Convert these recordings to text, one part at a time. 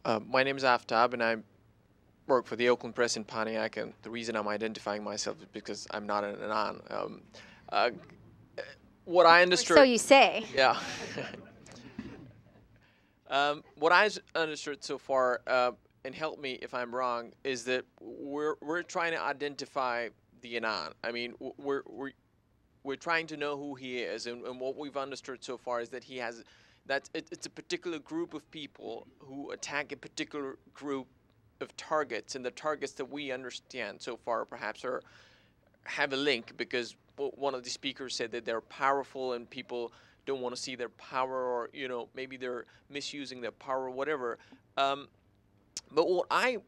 My name is Aftab, and I work for the Oakland Press in Pontiac, and the reason I'm identifying myself is because I'm not an anon. Uh, what I understood... So you say. Yeah. What I understood so far, and help me if I'm wrong, is that we're trying to identify the anon. I mean, we're trying to know who he is, and what we've understood so far is that he has... it's a particular group of people who attack a particular group of targets, and the targets that we understand so far perhaps have a link, because one of the speakers said that they're powerful and people don't want to see their power, or maybe they're misusing their power or whatever. But what I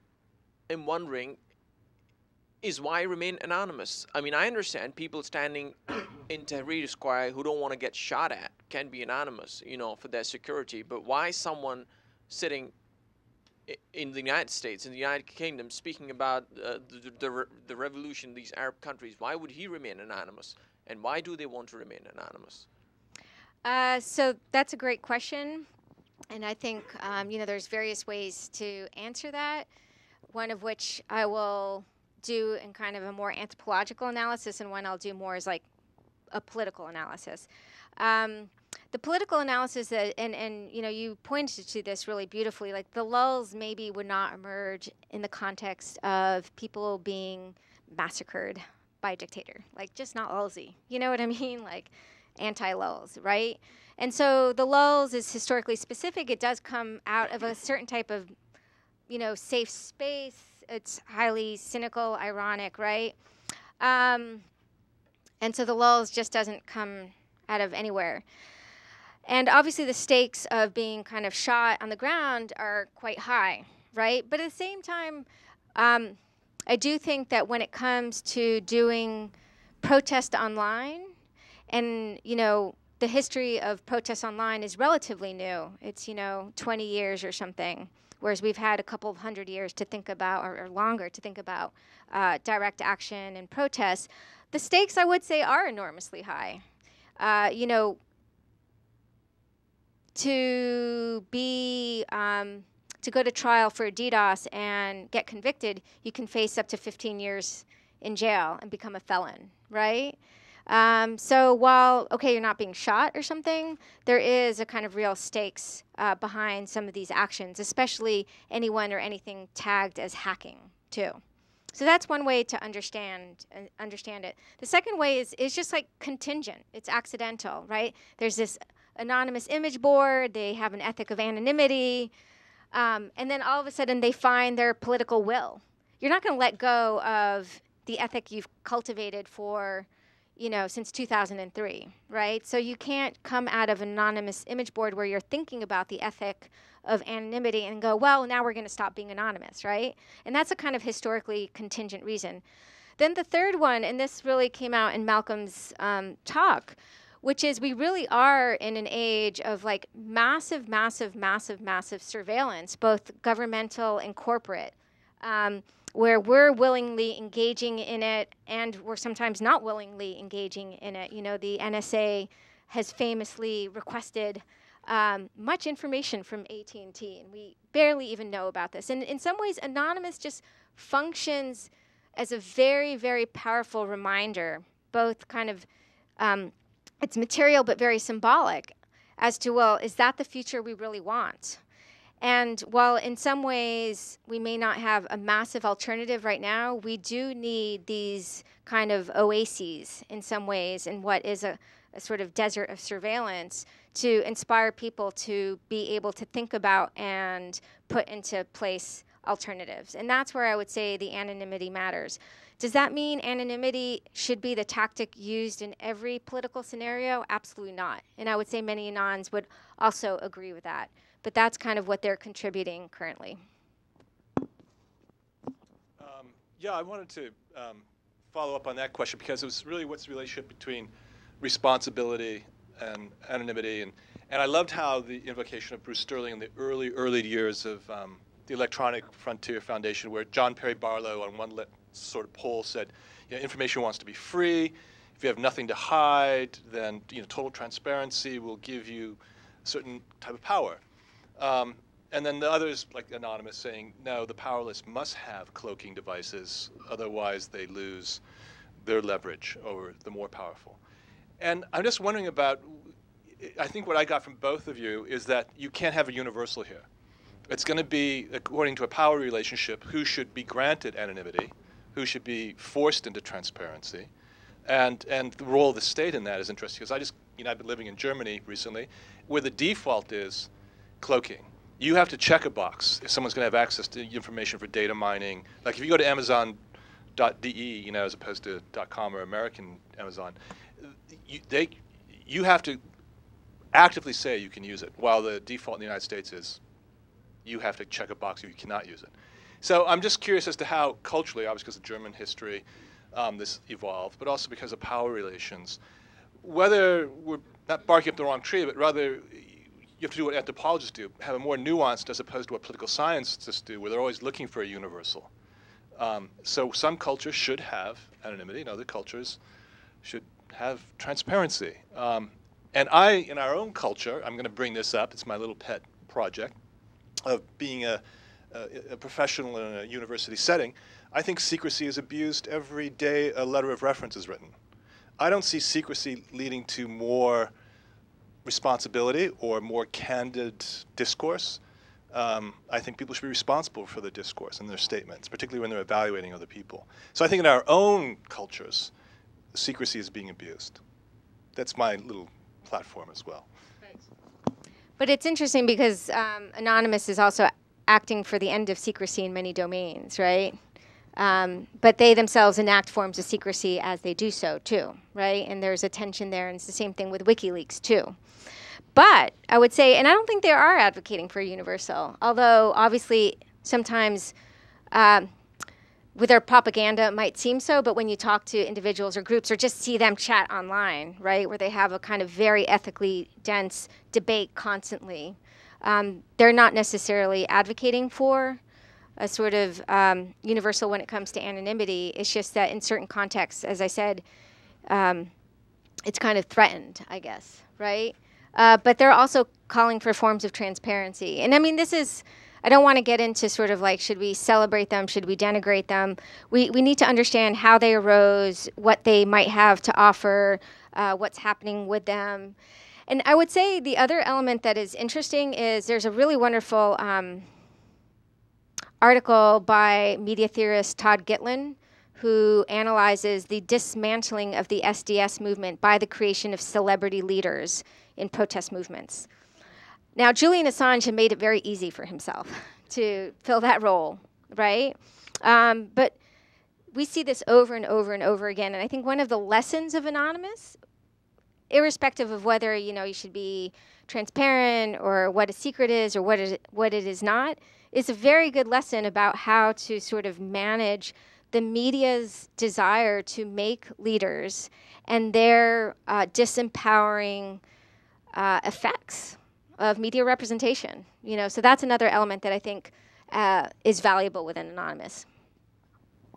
am wondering is why remain anonymous? I mean, I understand people standing in Tahrir Square who don't want to get shot at can be anonymous, for their security. But why someone sitting in the United States, in the United Kingdom, speaking about the revolution in these Arab countries, why would he remain anonymous? And why do they want to remain anonymous? So that's a great question. And I think, there's various ways to answer that, one of which I will do in kind of a more anthropological analysis, and one I'll do more as like a political analysis. The political analysis that, and you pointed to this really beautifully, like the lulls maybe would not emerge in the context of people being massacred by a dictator, like just not lullsy. You know what I mean? Like anti-lulls, right? And so the lulls is historically specific. It does come out of a certain type of, safe space. It's highly cynical, ironic, right? And so the lulls just doesn't come out of anywhere. And obviously the stakes of being kind of shot on the ground are quite high, right? But at the same time, I do think that when it comes to doing protest online, and, the history of protests online is relatively new. It's, 20 years or something, whereas we've had a couple of 100 years to think about, or longer to think about, direct action and protests. The stakes, I would say, are enormously high. To go to trial for a DDoS and get convicted, you can face up to 15 years in jail and become a felon, right? So while, okay, you're not being shot or something, there is a kind of real stakes behind some of these actions, especially anyone or anything tagged as hacking, too. So that's one way to understand it. The second way is just like contingent. It's accidental, right? There's this anonymous image board. They have an ethic of anonymity. And then all of a sudden they find their political will. You're not going to let go of the ethic you've cultivated for, since 2003, right? So you can't come out of an anonymous image board where you're thinking about the ethic of anonymity and go, well, now we're going to stop being anonymous, right? And that's a kind of historically contingent reason. Then the third one, and this really came out in Malcolm's talk, which is we really are in an age of like massive, massive, massive, massive surveillance, both governmental and corporate, where we're willingly engaging in it and we're sometimes not willingly engaging in it. The NSA has famously requested much information from AT&T, and we barely even know about this. And in some ways, anonymous just functions as a very, very powerful reminder, both kind of, it's material but very symbolic, as to, well, is that the future we really want? And while in some ways we may not have a massive alternative right now, we do need these kind of oases in some ways in what is a sort of desert of surveillance to inspire people to be able to think about and put into place alternatives. And that's where I would say the anonymity matters. Does that mean anonymity should be the tactic used in every political scenario? Absolutely not. And I would say many anons would also agree with that. But that's kind of what they're contributing currently. Yeah, I wanted to follow up on that question because it was really what's the relationship between responsibility and anonymity. And I loved how the invocation of Bruce Sterling in the early years of the Electronic Frontier Foundation, where John Perry Barlow on one sort of poll said, information wants to be free. If you have nothing to hide, then total transparency will give you a certain type of power. And then the others, like Anonymous, saying, no, the powerless must have cloaking devices, otherwise they lose their leverage over the more powerful. And I'm just wondering about, I think what I got from both of you is that you can't have a universal here. It's going to be, according to a power relationship, who should be granted anonymity, who should be forced into transparency. And the role of the state in that is interesting, because I've been living in Germany recently, where the default is cloaking. You have to check a box if someone's going to have access to information for data mining. Like if you go to Amazon.de, as opposed to .com or American Amazon, you have to actively say you can use it, while the default in the United States is you have to check a box if you cannot use it. So I'm just curious as to how culturally, obviously because of German history, this evolved, but also because of power relations, whether we're not barking up the wrong tree, but rather you have to do what anthropologists do, have a more nuanced as opposed to what political scientists do, where they're always looking for a universal. So some cultures should have anonymity, and other cultures should have transparency. And in our own culture, I'm going to bring this up, it's my little pet project of being a professional in a university setting. I think secrecy is abused every day a letter of reference is written. I don't see secrecy leading to more responsibility or more candid discourse. I think people should be responsible for their discourse and their statements, particularly when they're evaluating other people. So I think in our own cultures, secrecy is being abused. That's my little platform as well. But it's interesting because Anonymous is also acting for the end of secrecy in many domains, right? But they themselves enact forms of secrecy as they do so, too, right? And there's a tension there, and it's the same thing with WikiLeaks, too. But I would say, and I don't think they are advocating for a universal, although obviously sometimes with their propaganda it might seem so, but when you talk to individuals or groups or just see them chat online, right, where they have a kind of very ethically dense debate constantly, they're not necessarily advocating for a sort of universal when it comes to anonymity. It's just that in certain contexts, as I said, it's kind of threatened, I guess, right? But they're also calling for forms of transparency. And I mean, I don't want to get into sort of like, should we celebrate them? Should we denigrate them? We need to understand how they arose, what they might have to offer, what's happening with them. And I would say the other element that is interesting is there's a really wonderful article by media theorist Todd Gitlin, who analyzes the dismantling of the SDS movement by the creation of celebrity leaders in protest movements. Now, Julian Assange had made it very easy for himself to fill that role, right? But we see this over and over and over again. And I think one of the lessons of Anonymous, irrespective of whether you should be transparent or what a secret is or what it is not, is a very good lesson about how to sort of manage the media's desire to make leaders and their disempowering effects of media representation. So that's another element that I think is valuable within Anonymous.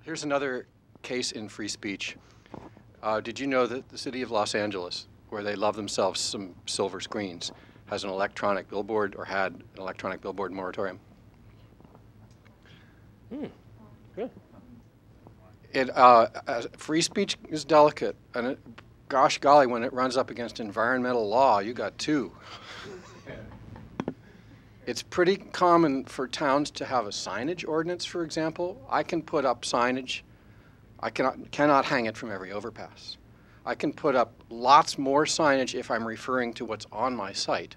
Here's another case in free speech. Did you know that the city of Los Angeles, where they love themselves some silver screens, has an electronic billboard, or had an electronic billboard moratorium? Good. Free speech is delicate, and gosh golly, when it runs up against environmental law, you got two. It's pretty common for towns to have a signage ordinance, for example. I can put up signage. I cannot hang it from every overpass. I can put up lots more signage if I'm referring to what's on my site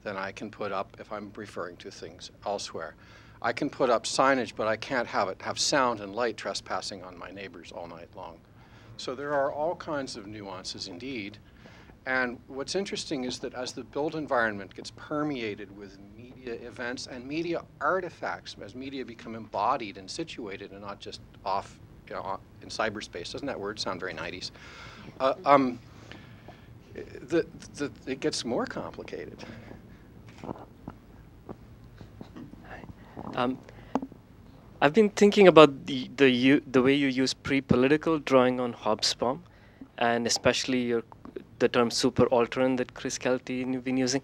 than I can put up if I'm referring to things elsewhere. I can put up signage, but I can't have sound and light trespassing on my neighbors all night long. So there are all kinds of nuances indeed. And what's interesting is that as the built environment gets permeated with media events and media artifacts, as media become embodied and situated and not just off in cyberspace, doesn't that word sound very 90s? It gets more complicated. I've been thinking about the way you use Prepolitical, drawing on Hobsbawm, and especially the term superaltern that Chris Kelty you've been using.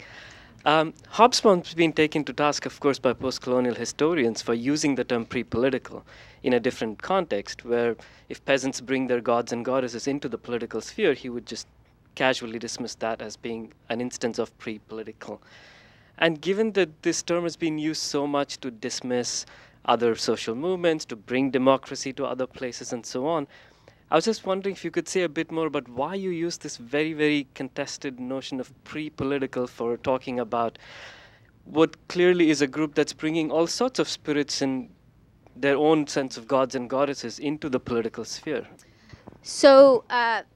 Hobsbawm's been taken to task, of course, by post-colonial historians for using the term pre-political in a different context, where if peasants bring their gods and goddesses into the political sphere, he would just casually dismiss that as being an instance of pre-political. And given that this term has been used so much to dismiss other social movements, to bring democracy to other places and so on, I was just wondering if you could say a bit more about why you use this very, very contested notion of pre-political for talking about what clearly is a group that's bringing all sorts of spirits and their own sense of gods and goddesses into the political sphere. So,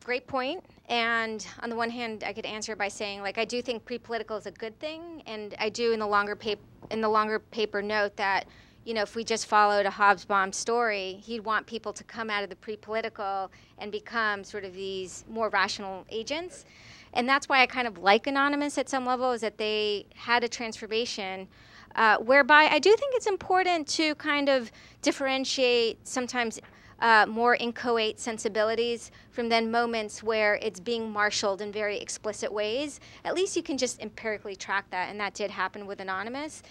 great point. And on the one hand, I could answer by saying, like, I do think pre-political is a good thing, and I do in the longer paper note that, you know, if we just followed a Hobsbawm story, he'd want people to come out of the pre-political and become sort of these more rational agents. And that's why I kind of like Anonymous at some level, is that they had a transformation whereby I do think it's important to kind of differentiate sometimes more inchoate sensibilities from then moments where it's being marshaled in very explicit ways. At least you can just empirically track that, and that did happen with Anonymous.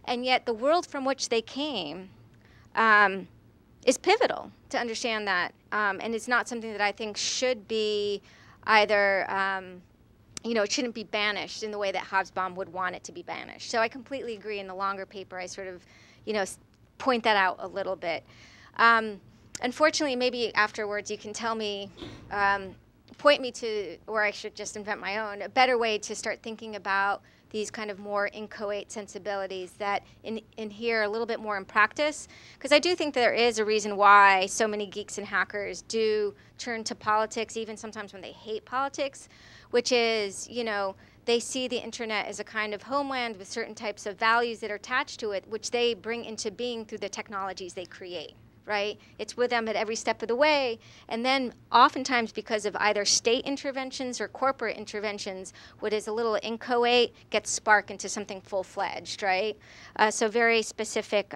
And yet the world from which they came is pivotal to understand that. And it's not something that I think should be either, you know, it shouldn't be banished in the way that Hobsbawm would want it to be banished. So I completely agree. In the longer paper, I sort of, you know, point that out a little bit. Unfortunately, maybe afterwards you can tell me, point me to, or I should just invent my own, a better way to start thinking about these kind of more inchoate sensibilities that inhere a little bit more in practice. Because I do think there is a reason why so many geeks and hackers do turn to politics, even sometimes when they hate politics, which is, you know, they see the internet as a kind of homeland with certain types of values that are attached to it, which they bring into being through the technologies they create. Right? It's with them at every step of the way. And then oftentimes because of either state interventions or corporate interventions, what is a little inchoate gets sparked into something full-fledged, right? So very specific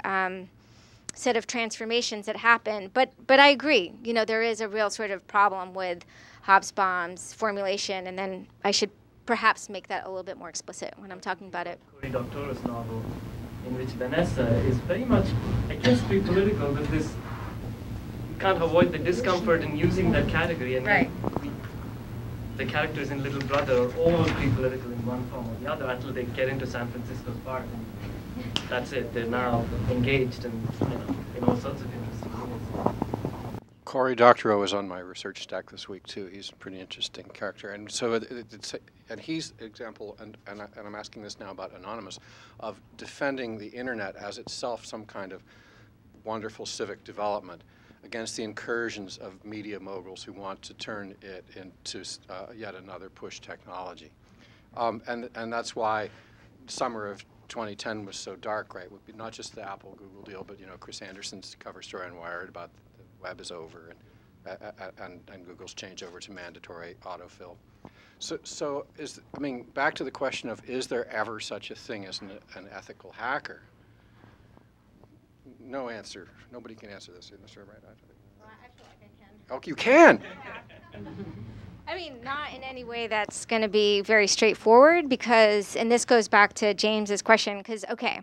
set of transformations that happen. But I agree, you know, there is a real sort of problem with Hobsbawm's formulation, and then I should perhaps make that a little bit more explicit when I'm talking about it. Cory Doctorow's novel, in which Vanessa is very much, I guess, pre-political, but this, you can't avoid the discomfort in using that category. And right. The characters in Little Brother are all pre-political in one form or the other until they get into San Francisco's part. And that's it. They're now engaged in, you know, in all sorts of interesting ways. Cory Doctorow was on my research stack this week too. He's a pretty interesting character, and so and he's example, and I'm asking this now about Anonymous, of defending the internet as itself some kind of wonderful civic development against the incursions of media moguls who want to turn it into yet another push technology, and that's why summer of 2010 was so dark, right? Would be not just the Apple Google deal, but you know Chris Anderson's cover story on Wired about web is over, and Google's change over to mandatory autofill. So I mean, back to the question of, is there ever such a thing as an ethical hacker? No answer. Nobody can answer this in this room right now. Well, I feel like I can. Oh, you can. I mean, not in any way that's going to be very straightforward, because, and this goes back to James's question, because, okay,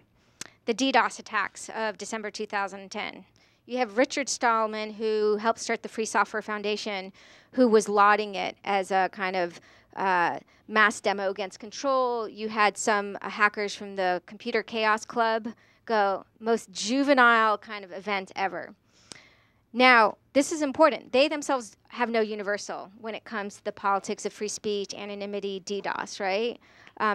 the DDoS attacks of December 2010. You have Richard Stallman, who helped start the Free Software Foundation, who was lauding it as a kind of mass demo against control. You had some hackers from the Computer Chaos Club go, most juvenile kind of event ever. Now, this is important. They themselves have no universal when it comes to the politics of free speech, anonymity, DDoS, right?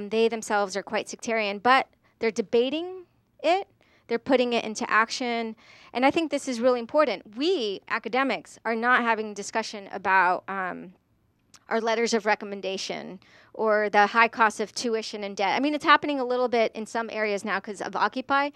They themselves are quite sectarian, but they're debating it. They're putting it into action. And I think this is really important. We, academics, are not having a discussion about our letters of recommendation or the high cost of tuition and debt. I mean, it's happening a little bit in some areas now because of Occupy.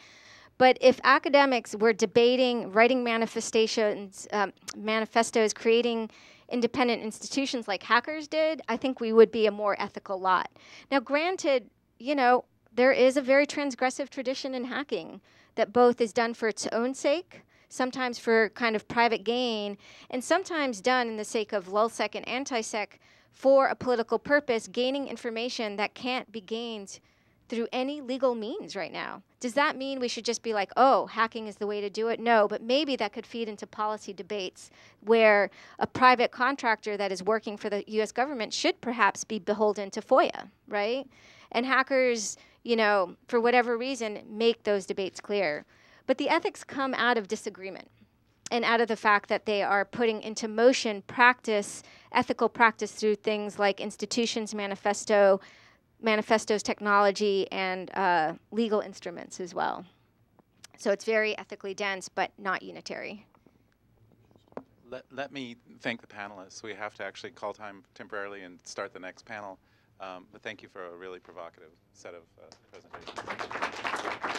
But if academics were debating, writing manifestations, manifestos, creating independent institutions like hackers did, I think we would be a more ethical lot. Now, granted, you know, there is a very transgressive tradition in hacking that both is done for its own sake, sometimes for kind of private gain, and sometimes done in the sake of lulsec and antisec for a political purpose, gaining information that can't be gained through any legal means right now. Does that mean we should just be like, oh, hacking is the way to do it? No, but maybe that could feed into policy debates where a private contractor that is working for the US government should perhaps be beholden to FOIA, right? And hackers, you know, for whatever reason, make those debates clear. But the ethics come out of disagreement and out of the fact that they are putting into motion practice, ethical practice through things like institutions, manifestos, technology, and legal instruments as well. So it's very ethically dense, but not unitary. Let me thank the panelists. We have to actually call time temporarily and start the next panel. But thank you for a really provocative set of presentations.